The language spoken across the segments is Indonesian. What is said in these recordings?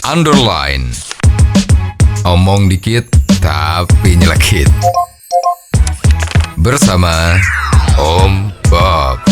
underline. Omong dikit tapi nyelekit. Bersama Om Bob.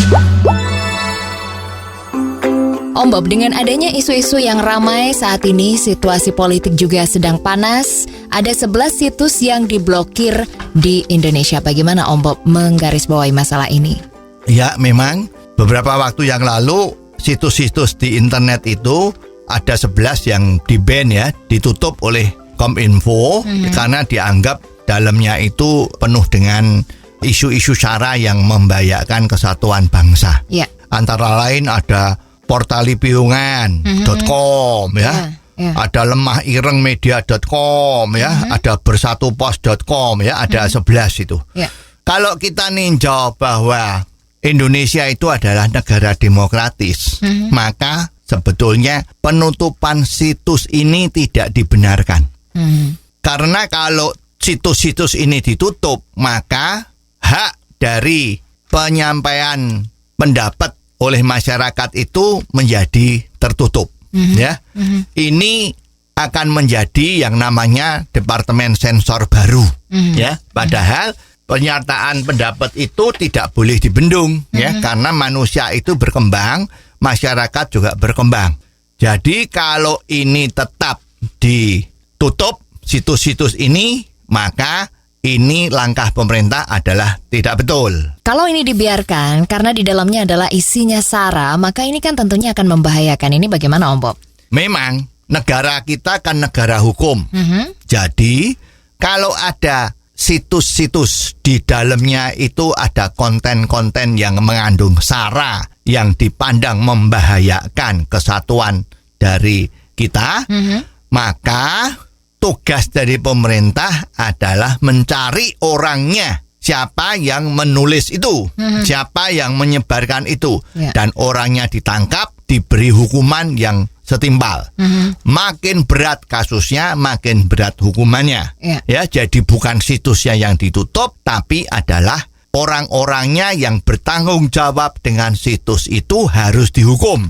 Om Bob, dengan adanya isu-isu yang ramai saat ini, situasi politik juga sedang panas. Ada 11 situs yang diblokir di Indonesia. Bagaimana Om Bob menggarisbawahi masalah ini? Ya, memang beberapa waktu yang lalu situs-situs di internet itu ada 11 yang di-ban ya, ditutup oleh Kominfo karena dianggap dalamnya itu penuh dengan isu-isu sara yang membahayakan kesatuan bangsa. Ya. Antara lain ada portalipiungan.com ya. Ada lemahirengmedia.com ya, ada bersatupos.com ya, ada 11 itu. Ya. Kalau kita ninjau bahwa Indonesia itu adalah negara demokratis, maka sebetulnya penutupan situs ini tidak dibenarkan. Karena kalau situs-situs ini ditutup, maka hak dari penyampaian pendapat oleh masyarakat itu menjadi tertutup. Ya, ini akan menjadi yang namanya departemen sensor baru. Ya, padahal pernyataan pendapat itu tidak boleh dibendung, ya, karena manusia itu berkembang, masyarakat juga berkembang. Jadi kalau ini tetap ditutup situs-situs ini, maka ini langkah pemerintah adalah tidak betul. Kalau ini dibiarkan karena di dalamnya adalah isinya sara, maka ini kan tentunya akan membahayakan. Ini bagaimana Om Bob? Memang negara kita kan negara hukum. Jadi kalau ada situs-situs di dalamnya itu ada konten-konten yang mengandung sara yang dipandang membahayakan kesatuan dari kita, maka tugas dari pemerintah adalah mencari orangnya. Siapa yang menulis itu, siapa yang menyebarkan itu, dan orangnya ditangkap, diberi hukuman yang setimpal. Makin berat kasusnya, makin berat hukumannya. Ya, jadi bukan situsnya yang ditutup, tapi adalah orang-orangnya yang bertanggung jawab dengan situs itu harus dihukum.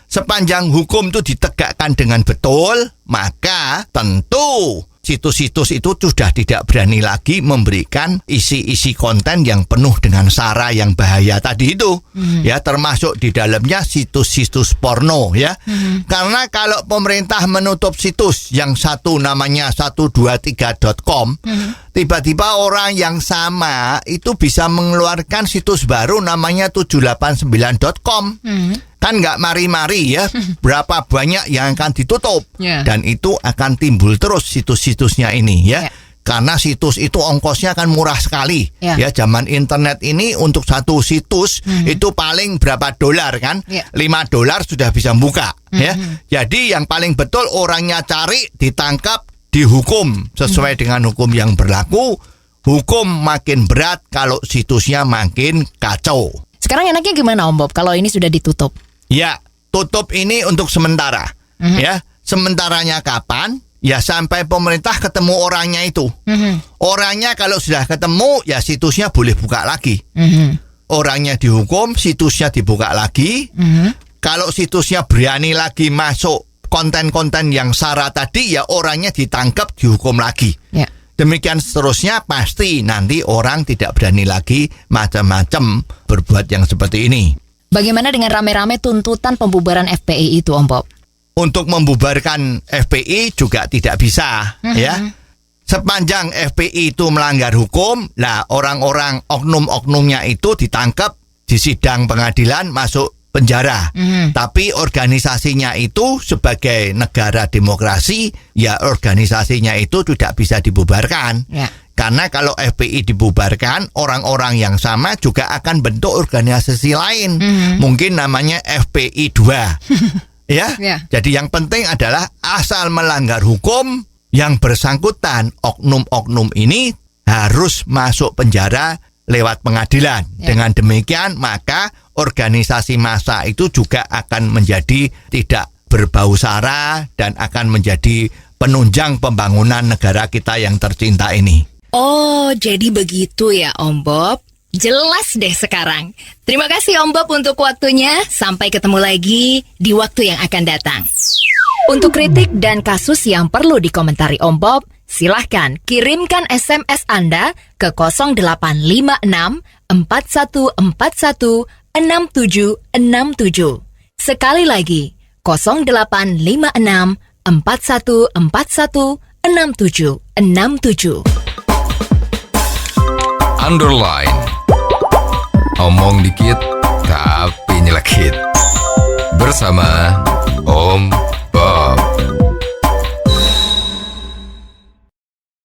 Sepanjang hukum itu ditegakkan dengan betul, maka tentu situs-situs itu sudah tidak berani lagi memberikan isi-isi konten yang penuh dengan sara yang bahaya tadi itu. Ya, termasuk di dalamnya situs-situs porno ya. Karena kalau pemerintah menutup situs yang satu namanya 123.com, tiba-tiba orang yang sama itu bisa mengeluarkan situs baru namanya 789.com. Kan nggak mari-mari ya, berapa banyak yang akan ditutup. Dan itu akan timbul terus situs-situsnya ini ya. Karena situs itu ongkosnya kan murah sekali. Ya, zaman internet ini untuk satu situs itu paling berapa dolar kan? $5 sudah bisa buka ya. Jadi yang paling betul orangnya cari, ditangkap, dihukum sesuai dengan hukum yang berlaku. Hukum makin berat kalau situsnya makin kacau. Sekarang enaknya gimana Om Bob kalau ini sudah ditutup? Ya, tutup ini untuk sementara. Ya, sementaranya kapan? Ya sampai pemerintah ketemu orangnya itu. Orangnya kalau sudah ketemu, ya situsnya boleh buka lagi. Orangnya dihukum, situsnya dibuka lagi. Kalau situsnya berani lagi masuk konten-konten yang sara tadi, ya orangnya ditangkap, dihukum lagi. Demikian seterusnya, pasti nanti orang tidak berani lagi macam-macam berbuat yang seperti ini. Bagaimana dengan rame-rame tuntutan pembubaran FPI itu Om Bob? Untuk membubarkan FPI juga tidak bisa ya. Sepanjang FPI itu melanggar hukum, lah orang-orang oknum-oknumnya itu ditangkap, disidang pengadilan, masuk penjara. Tapi organisasinya itu sebagai negara demokrasi, ya organisasinya itu tidak bisa dibubarkan. Karena kalau FPI dibubarkan, orang-orang yang sama juga akan bentuk organisasi lain. Mungkin namanya FPI 2. Ya. Jadi yang penting adalah asal melanggar hukum, yang bersangkutan oknum-oknum ini harus masuk penjara lewat pengadilan. Dengan demikian maka organisasi massa itu juga akan menjadi tidak berbau sara dan akan menjadi penunjang pembangunan negara kita yang tercinta ini. Oh, jadi begitu ya Om Bob. Jelas deh sekarang. Terima kasih Om Bob untuk waktunya. Sampai ketemu lagi di waktu yang akan datang. Untuk kritik dan kasus yang perlu dikomentari Om Bob, silahkan kirimkan SMS Anda ke 0856 4141 6767. Sekali lagi, 0856 4141 6767. Underline. Omong dikit tapi nyelekit. Bersama Om